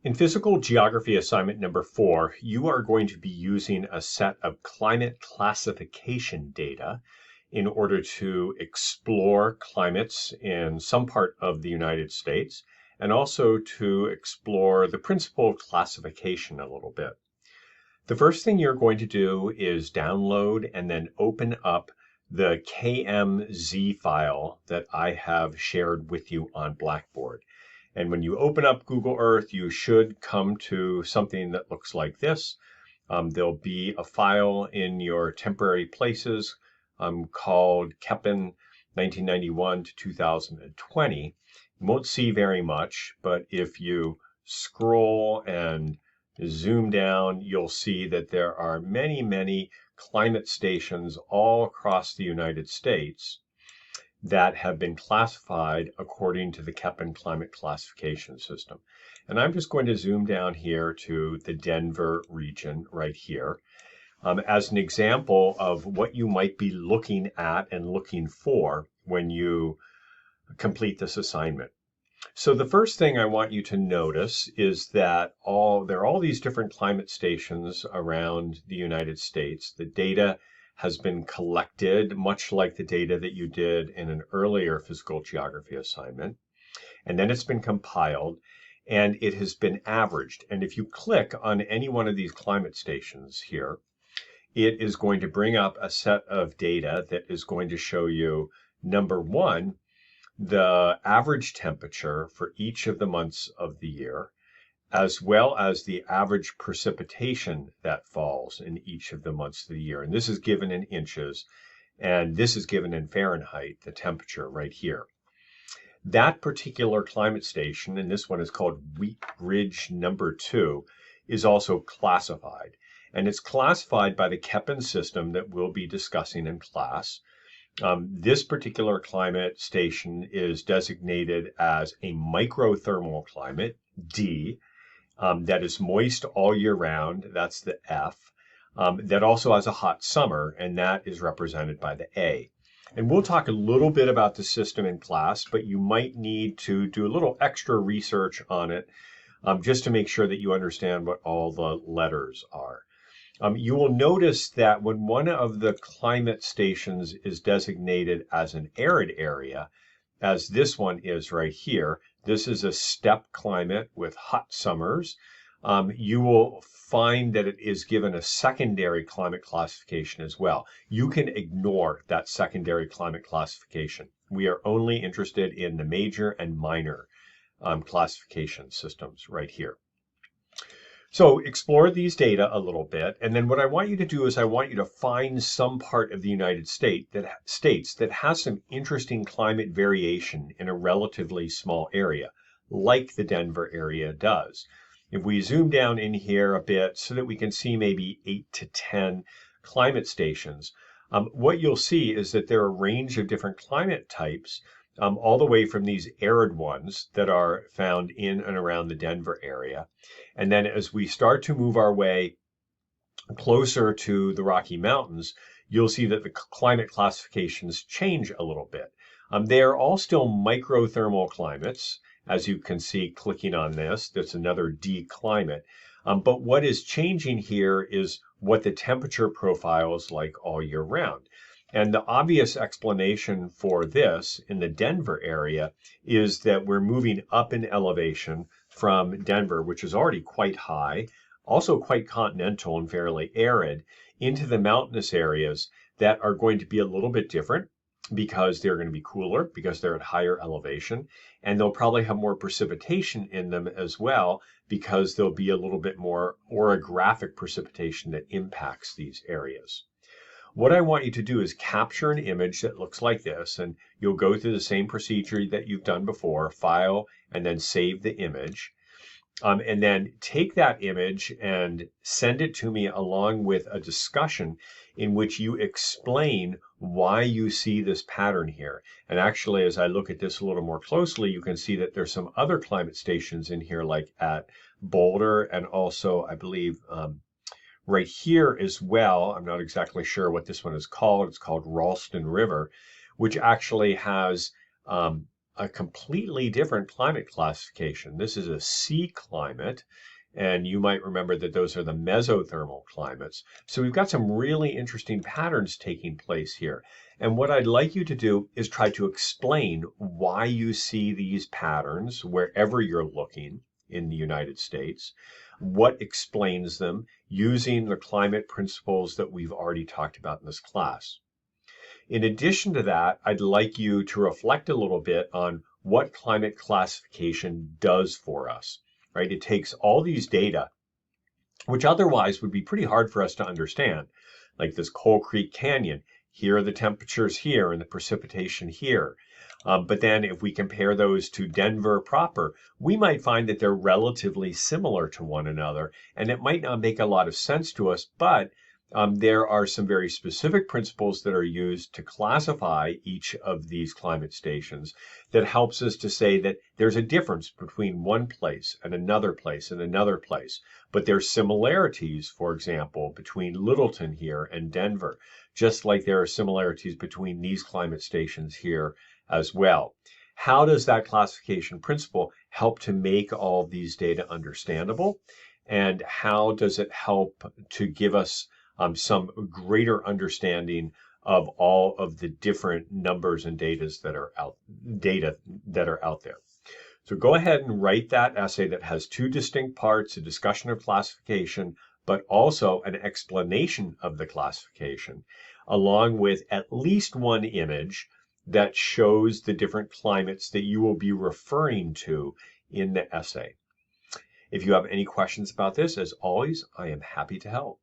In physical geography assignment number 4, you are going to be using a set of climate classification data in order to explore climates in some part of the United States and also to explore the principle of classification a little bit. The first thing you're going to do is download and then open up the KMZ file that I have shared with you on Blackboard. And when you open up Google Earth, you should come to something that looks like this. There'll be a file in your temporary places called KEPN 1991 to 2020. You won't see very much, but if you scroll and zoom down, you'll see that there are many, many climate stations all across the United States that have been classified according to the KEPN climate classification system. And I'm just going to zoom down here to the Denver region right here as an example of what you might be looking at and looking for when you complete this assignment. So the first thing I want you to notice is that there are all these different climate stations around the United States. The data has been collected, much like the data that you did in an earlier physical geography assignment. And then it's been compiled and it has been averaged. And if you click on any one of these climate stations here, it is going to bring up a set of data that is going to show you, number one, the average temperature for each of the months of the year, as well as the average precipitation that falls in each of the months of the year. And this is given in inches, and this is given in Fahrenheit, the temperature right here. That particular climate station, and this one is called Wheat Ridge number 2, is also classified. And it's classified by the KEPN system that we'll be discussing in class. This particular climate station is designated as a microthermal climate, D, that is moist all year round, that's the F, that also has a hot summer, and that is represented by the A. And we'll talk a little bit about the system in class, but you might need to do a little extra research on it just to make sure that you understand what all the letters are. You will notice that when one of the climate stations is designated as an arid area, as this one is right here, this is a steppe climate with hot summers, you will find that it is given a secondary climate classification as well. You can ignore that secondary climate classification. We are only interested in the major and minor classification systems right here. So explore these data a little bit, and then what I want you to do is I want you to find some part of the United States that has some interesting climate variation in a relatively small area, like the Denver area does. If we zoom down in here a bit so that we can see maybe 8 to 10 climate stations, what you'll see is that there are a range of different climate types, all the way from these arid ones that are found in and around the Denver area. And then as we start to move our way closer to the Rocky Mountains, you'll see that the climate classifications change a little bit. They are all still microthermal climates, as you can see clicking on this. That's another D climate. But what is changing here is what the temperature profile is like all year round. And the obvious explanation for this in the Denver area is that we're moving up in elevation from Denver, which is already quite high, also quite continental and fairly arid, into the mountainous areas that are going to be a little bit different because they're going to be cooler, because they're at higher elevation, and they'll probably have more precipitation in them as well because there'll be a little bit more orographic precipitation that impacts these areas. What I want you to do is capture an image that looks like this, and you'll go through the same procedure that you've done before, file, and then save the image. And then take that image and send it to me along with a discussion in which you explain why you see this pattern here. And actually, as I look at this a little more closely, you can see that there's some other climate stations in here, like at Boulder, and also, I believe, right here as well. I'm not exactly sure what this one is called. It's called Ralston River, which actually has a completely different climate classification. This is a sea climate, and you might remember that those are the mesothermal climates. So we've got some really interesting patterns taking place here. And what I'd like you to do is try to explain why you see these patterns wherever you're looking in the United States, what explains them using the climate principles that we've already talked about in this class. In addition to that, I'd like you to reflect a little bit on what climate classification does for us, right? It takes all these data, which otherwise would be pretty hard for us to understand, like this Coal Creek Canyon. Here are the temperatures here and the precipitation here. But then if we compare those to Denver proper, we might find that they're relatively similar to one another, and it might not make a lot of sense to us, but there are some very specific principles that are used to classify each of these climate stations that helps us to say that there's a difference between one place and another place and another place. But there's similarities, for example, between Littleton here and Denver, just like there are similarities between these climate stations here as well. How does that classification principle help to make all of these data understandable? And how does it help to give us some greater understanding of all of the different numbers and data that are out there? So go ahead and write that essay that has two distinct parts, a discussion of classification, but also an explanation of the classification, along with at least one image that shows the different climates that you will be referring to in the essay. If you have any questions about this, as always, I am happy to help.